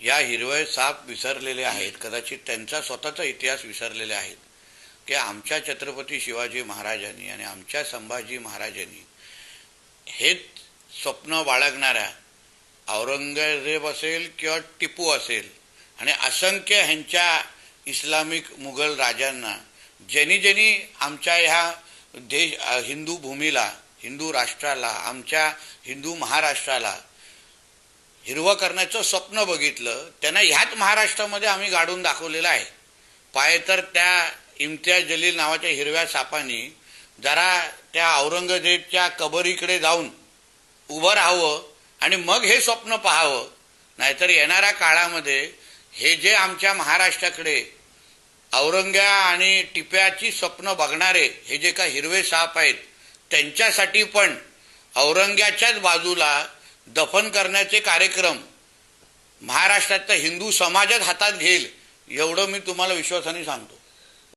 या हिरवे साप विसरलेले आहेत, कदाचित त्यांचा स्वतःचा इतिहास विसरलेले आहेत की आमच्या छत्रपती शिवाजी महाराजांनी आणि आमच्या संभाजी महाराजांनी हेच स्वप्न बाळगणाऱ्या औरंगजेब असेल किंवा टिपू असेल आणि असंख्य ह्यांच्या इस्लामिक मुघल राजांना ज्यांनी आमच्या ह्या हिंदू भूमीला, हिंदू राष्ट्राला, आमच्या हिंदू महाराष्ट्राला हिरवं करण्याचं स्वप्न बघितलं, त्यांना ह्याच महाराष्ट्रामध्ये आम्ही गाडून दाखवलेलं आहे. पाय तर त्या इम्तियाज जलील नावाच्या हिरव्या सापानी जरा त्या औरंगजेबच्या कबरीकडे जाऊन उभं राहावं आणि मग हे स्वप्न पाहावं. नाहीतर येणाऱ्या काळामध्ये हे जे आमच्या महाराष्ट्राकडे औरंग्या आणि टिप्याची स्वप्न बघणारे हे जे काही हिरवे साप आहेत, त्यांच्यासाठी पण औरंग्याच्याच बाजूला दफन करण्याचे कार्यक्रम महाराष्ट्रातल्या हिंदू समाजात हातात घेईल, एवढं मी तुम्हाला विश्वासाने सांगतो.